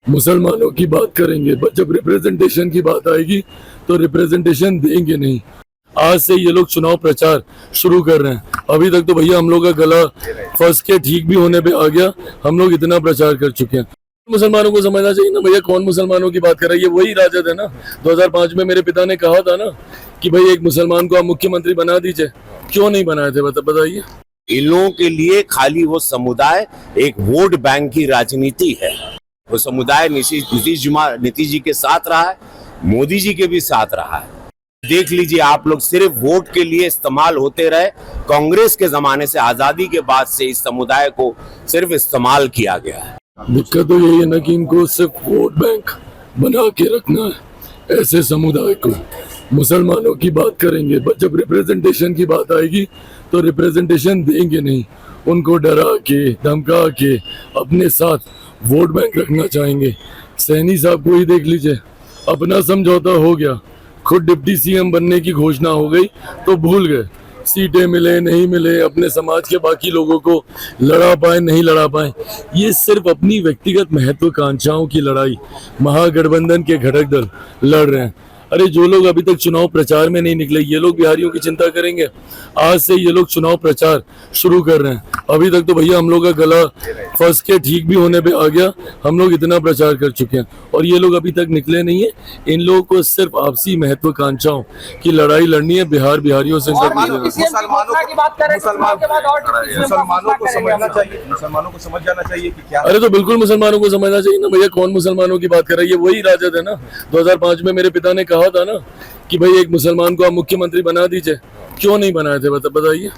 मुसलमानों की बात करेंगे, बट जब रिप्रेजेंटेशन की बात आएगी तो रिप्रेजेंटेशन देंगे नहीं। आज से ये लोग चुनाव प्रचार शुरू कर रहे हैं। अभी तक तो भैया हम लोग का गला फंस के ठीक भी होने पे आ गया। हम लोग इतना प्रचार कर चुके हैं। मुसलमानों को समझना चाहिए ना भैया, कौन मुसलमानों की बात कर रहा है? ये वही राजद है ना। 2005 में मेरे पिता ने कहा था ना कि भाई एक मुसलमान को आप मुख्यमंत्री बना दीजिए। क्यों नहीं बनाए थे बताइए? इन लोगों के लिए खाली वो समुदाय एक वोट बैंक की राजनीति है। वो समुदाय नीतीश जी के साथ रहा है, मोदी जी के भी साथ रहा है। देख लीजिए आप लोग, सिर्फ वोट के लिए इस्तेमाल होते रहे। कांग्रेस के जमाने से, आजादी के बाद से इस समुदाय को सिर्फ इस्तेमाल किया गया है। दिक्कत तो यही है ना कि इनको सिर्फ वोट बैंक बना के रखना है ऐसे समुदाय को। मुसलमानों की बात करेंगे, बट जब रिप्रेजेंटेशन की बात आएगी तो रिप्रेजेंटेशन देंगे नहीं। उनको डरा के धमका के अपने साथ वोट बैंक रखना चाहेंगे। सैनी साहब को ही देख लीजिए, अपना समझौता हो गया, खुद डिप्टी सीएम बनने की घोषणा हो गई तो भूल गए। सीटें मिले नहीं मिले, अपने समाज के बाकी लोगों को लड़ा पाए नहीं लड़ा पाए। ये सिर्फ अपनी व्यक्तिगत महत्वाकांक्षाओं की लड़ाई महागठबंधन के घटक दल लड़ रहे हैं। अरे जो लोग अभी तक चुनाव प्रचार में नहीं निकले, ये लोग बिहारियों की चिंता करेंगे। आज से ये लोग चुनाव प्रचार शुरू कर रहे हैं। अभी तक तो भैया हम लोग का गला फंस के ठीक भी होने पे आ गया। हम लोग इतना प्रचार कर चुके हैं और ये लोग अभी तक निकले नहीं है। इन लोगों को सिर्फ आपसी महत्वाकांक्षाओं की लड़ाई लड़नी है। बिहारियों से मुसलमानों को समझ जाना चाहिए कि क्या। अरे तो बिल्कुल मुसलमानों को समझना चाहिए ना भैया, कौन मुसलमानों की बात कर रहा है? ये वही राजद है ना। 2005 में मेरे पिता ने कहा था ना कि भाई एक मुसलमान को आप मुख्यमंत्री बना दीजिए। क्यों नहीं बनाए थे बताइए?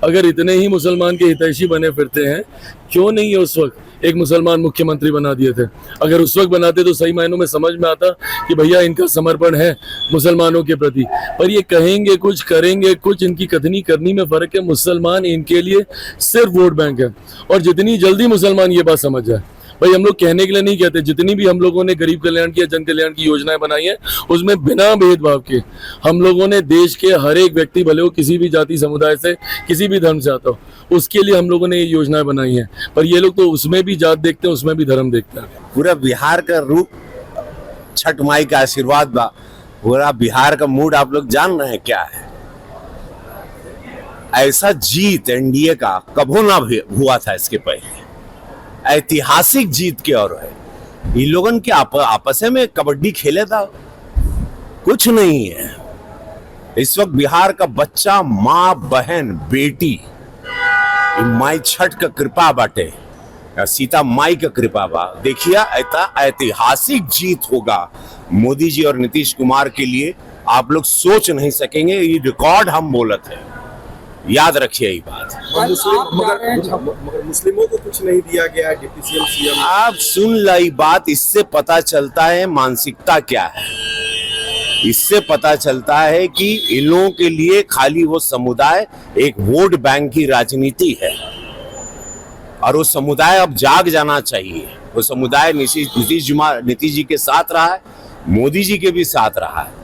अगर इतने ही मुसलमान के हितैषी बने फिरते हैं, क्यों नहीं है उस वक्त एक मुसलमान मुख्यमंत्री बना दिए थे? अगर उस वक्त बनाते तो सही मायनों में समझ में आता कि भैया इनका समर्पण है मुसलमानों के प्रति। पर ये कहेंगे कुछ, करेंगे कुछ, इनकी कथनी करनी में फर्क है। मुसलमान इनके लिए सिर्फ वोट बैंक है। और जितनी जल्दी मुसलमान ये बात समझ जाए, भाई हम लोग कहने के लिए नहीं कहते, जितनी भी हम लोगों ने गरीब कल्याण की या जन कल्याण की योजनाएं बनाई हैं, उसमें बिना भेदभाव के हम लोगों ने देश के हर एक व्यक्ति, भले वो किसी भी जाति समुदाय से, किसी भी धर्म से आता हो, उसके लिए हम लोगों ने ये योजनाएं बनाई हैं। पर ये लोग तो उसमें भी जात देखते हैं, उसमें भी धर्म देखते हैं। पूरा बिहार का रूप छठ माई का आशीर्वाद बा। पूरा बिहार का मूड आप लोग जान रहे हैं क्या है। ऐसा जीत एनडीए का कभी ना हुआ था इसके पहले। ऐतिहासिक जीत की ओर है। इन लोगन के आपस में कबड्डी खेले था, कुछ नहीं है। इस वक्त बिहार का बच्चा, माँ, बहन, बेटी, माई छठ का कृपा बाटे, सीता माई का कृपा बा। देखिए ऐतिहासिक जीत होगा मोदी जी और नीतीश कुमार के लिए। आप लोग सोच नहीं सकेंगे, ये रिकॉर्ड हम बोलत है। याद रखिए ये बात। मगर मुस्लिमों को कुछ नहीं दिया गया डिप्टी सीएम। आप सुन लाई बात, इससे पता चलता है मानसिकता क्या है। इससे पता चलता है कि इन लोगों के लिए खाली वो समुदाय एक वोट बैंक की राजनीति है। और वो समुदाय अब जाग जाना चाहिए। वो समुदाय नीतीश जी के साथ रहा है, मोदी जी के भी साथ रहा है।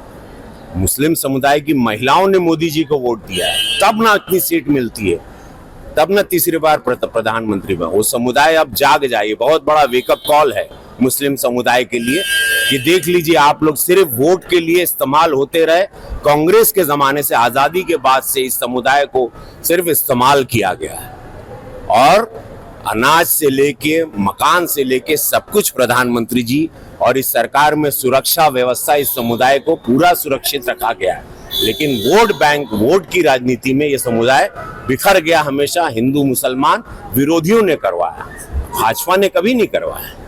मुस्लिम समुदाय की महिलाओं ने मोदी जी को वोट दिया है, तब ना इतनी सीट मिलती है, तब ना तीसरी बार प्रधानमंत्री बना। वो समुदाय अब जाग जाए। बहुत बड़ा वेकअप कॉल है मुस्लिम समुदाय के लिए कि देख लीजिए आप लोग, सिर्फ वोट के लिए इस्तेमाल होते रहे। कांग्रेस के जमाने से, आजादी के बाद से इस समुदाय को सिर्फ इस्तेमाल किया गया है। और अनाज से लेके मकान से लेके सब कुछ प्रधानमंत्री जी और इस सरकार में सुरक्षा व्यवस्था, इस समुदाय को पूरा सुरक्षित रखा गया है। लेकिन वोट बैंक, वोट की राजनीति में यह समुदाय बिखर गया। हमेशा हिंदू मुसलमान विरोधियों ने करवाया, भाजपा ने कभी नहीं करवाया।